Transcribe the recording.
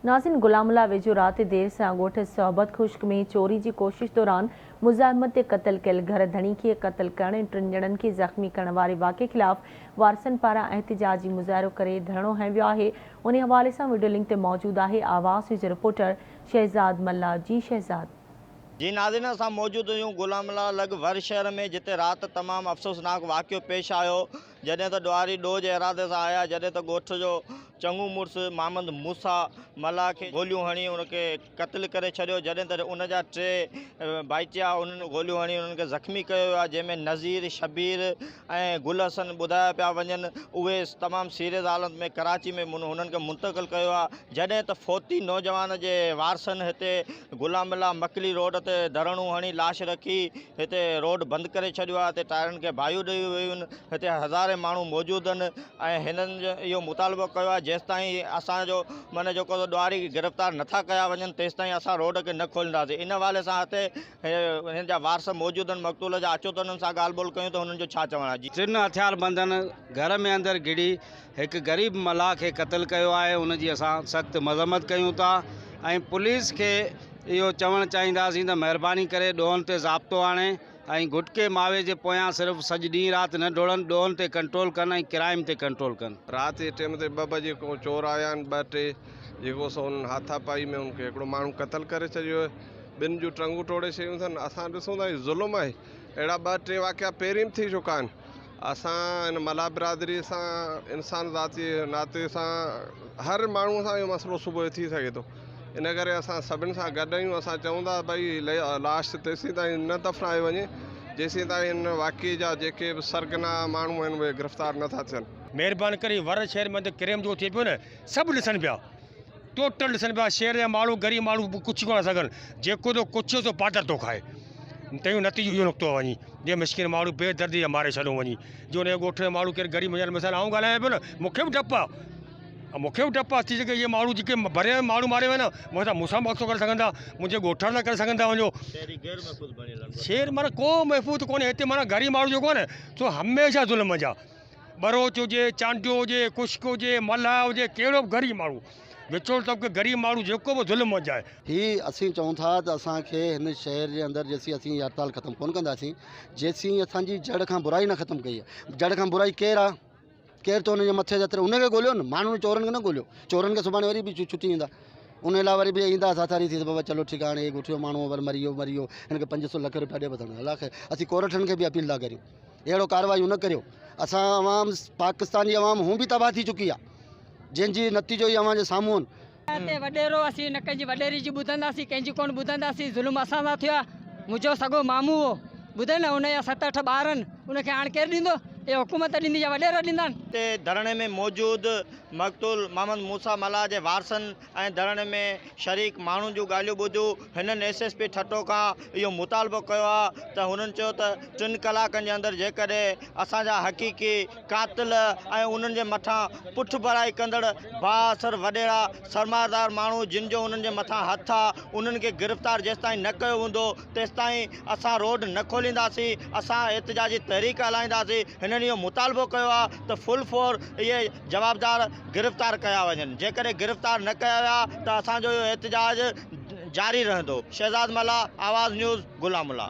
नाज़रीन, गुलामुल्ला वेझो राति देर सां ॻोठ सोहबत खुश्क में चोरी की कोशिश दौरान मुज़ाहिमत ते क़त्ल कयल घर धणी खे क़त्ल करण ऐं 3 ॼणनि खे ज़ख़्मी करण वारे वाक़े ख़िलाफ़ वारसनि पारां एहतिजाजी मुज़ाहिरो करे धरणो हंयो वियो आहे। उन हवाले सां वीडियो लिंक ते मौजूद आहे आवाज़ न्यूज़ रिपोर्टर शहज़ाद मल्ला। जी शहज़ाद। जी नाज़रीन, असां मौजूद आहियूं गुलामुल्ला लॻ शहर में, जिते राति तमामु अफ़सोसनाक वाक़ियो पेश आयो। जॾहिं त ॾुआरी ॾोह जे इरादे सां आया, जॾहिं त ॻोठ जो चङू मुड़ुसु मोहम्मद मूसा मल्ला खे गोलियूं हणी उनखे क़त्ल करे छॾियो। जॾहिं त उनजा 3 भाइटिया उन्हनि गोलियूं हणी उन्हनि खे ज़ख़्मी कयो वियो आहे, जंहिंमें नज़ीर, शबीर ऐं गुल हसन ॿुधाया पिया वञनि। उहे तमामु सीरियस हालत में कराची में उन्हनि खे मुंतक़िल कयो आहे। जॾहिं त फ़ौती नौजवान जे वारसनि हिते गुलामुल्ला मकली रोड ते धरणू हणी लाश रखी हिते रोड बंदि करे छॾियो आहे। हिते टायरनि खे बाहियूं ॾेई वियूं आहिनि। हिते हज़ारे माण्हू मौजूदु आहिनि ऐं हिननि जो इहो मुतालबो कयो आहे, जेसिताईं असांजो माना जेको ॾुआरी गिरफ़्तार नथा कया वञनि, तेसिताईं असां रोड खे न खोलींदासीं। इन हवाले सां हिते हिन जा वारस मौजूदु आहिनि मक़तूल जा। अचो त हुननि सां ॻाल्हि ॿोल कयूं त हुननि जो छा चवणु आहे। 3 हथियारबंदनि घर में अंदरि घिड़ी हिकु ग़रीब मल्लाह खे क़त्ल कयो आहे। उनजी असां सख़्तु मज़म्मत कयूं था ऐं पुलिस खे इहो चवणु चाहींदासीं त महिरबानी करे ॾोहनि ते ज़ाब्तो आणे ऐं गुटके मावे जे पोयां सिर्फ़ु सॼु ॾींहुं राति न डोड़नि, ॾोहनि ते कंट्रोल कनि ऐं क्राइम ते कंट्रोल कनि। राति जे टाइम ते 2 बजे को चोर आया आहिनि, 2-3 जेको सो उन्हनि हाथापाई में उनखे हिकिड़ो माण्हू क़त्ल करे छॾियो। 2 जूं टंगूं तोड़े शयूं अथनि। असां ॾिसूं था ज़ुल्म आहे। अहिड़ा 2-3 वाक़िया पहिरीं थी चुका आहिनि। असां इन मल्ला बिरादरी सां इंसान ज़ाती नाते सां हर माण्हूअ सां इहो मसइलो सुबुह थी सघे थो। इन करे असां सभिनि सां गॾु आहियूं। असां चऊं था भई लाश तेसीं ताईं न दफ़नाए वञे जेसीं ताईं इन वाक़े जा जेके बि सरगना माण्हू आहिनि उहे गिरफ़्तार नथा थियनि। महिरबानी करे वर शहर में क्राइम जो थिए पियो न, सभु ॾिसनि पिया, टोटल ॾिसनि पिया। शहर जा माण्हू ग़रीब माण्हू कुझु कोन सघनि, जेको तो कुझु सो पाटर थो खाए। तंहिं नतीजो इहो निकितो आहे वञी, जे मिस्किन माण्हू बेदर्दी जा मारे छॾियो वञी। जो हुन ॻोठ जो माण्हू केरु ग़रीब मिसाल आऊं ॻाल्हायां पियो न, मूंखे बि डपु आहे, मूंखे बि डपु आहे। थी सघे इहे माण्हू जेके भरिया माण्हू मारे वञे न, मूंसां मक़सदु करे सघंदा, मुंहिंजे ॻोठ न करे सघंदा। वञो शहर माना को महफ़ूज़ कोन्हे हिते। माना ग़रीब माण्हू जेको आहे न, सो हमेशह ज़ुल्म जा, बरोच हुजे, चांडियो हुजे, कुश्क हुजे, मल्हा हुजे, कहिड़ो बि ग़रीब माण्हू, विचोड़ तबिके ग़रीब माण्हू जेको बि ज़ुल्म जाए। ही असीं चऊं था त असांखे हिन शहर जे अंदरि जेसीं असीं हड़ताल ख़तमु कोन कंदासीं, जेसीं असांजी जड़ खां बुराई न ख़तमु कई आहे। जड़ खां बुराई केरु आहे? केरु त हुनजे मथे जत्र उनखे ॻोल्हियो न, माण्हू चोरनि खे न ॻोल्हियो। चोरनि खे सुभाणे वरी बि छुटी ईंदा, उन लाइ वरी बि ईंदा साथारी थी त बाबा चलो ठीकु आहे, हाणे गुठियो माण्हू वरी मरी वियो, हिनखे 500 लख रुपया ॾे वठणु अलाए। असीं कोर्टनि खे बि अपील था करियूं, अहिड़ो कार्रवाई न करियो। असां अवाम, पाकिस्तान जी अवाम हू बि तबाह थी चुकी आहे, जंहिंजी नतीजो ई अवां जे साम्हूं आहिनि। वॾेरो असीं न कंहिंजी वॾेरी जी ॿुधंदासीं, कंहिंजी कोन ॿुधंदासीं। ज़ुल्म असां सां थियो आहे। मुंहिंजो सॻो मामू हो, ॿुधे न, हुनजा 7-8 ॿार आहिनि, उनखे हाणे केरु ॾींदो? ये हुकूमत ॾींदी या वॾेरा ॾींदा आहिनि? हिते धरणे में मौजूदु मक़तूल मोहम्मद मूसा मल्ला जे वारसनि ऐं धरणे में शरीक माण्हुनि जूं ॻाल्हियूं ॿुधियूं। हिननि SSP ठट्टो खां इहो मुतालबो कयो आहे त हुननि चयो त 3 कलाकनि जे अंदरि जेकॾहिं असांजा हक़ीक़ी कातिल ऐं उन्हनि जे मथां पुठ भराई कंदड़ बाअसर वॾेरा सरमादार माण्हू जिन जो उन्हनि जे मथां हथु आहे, उन्हनि खे गिरफ़्तार जेसिताईं न कयो हूंदो तेसिताईं असां रोड न खोलींदासीं, असां एतिजाजी तहरीक हलाईंदासीं। हिननि इहो मुतालबो कयो आहे त फुल फोर इहे जवाबदार गिरफ़्तार कया वञनि। जेकॾहिं गिरफ़्तार न कया विया त असांजो इहो एहतिजाज जारी रहंदो। शहज़ाद मल्ला, आवाज़ न्यूज़, गुलामुल्ला।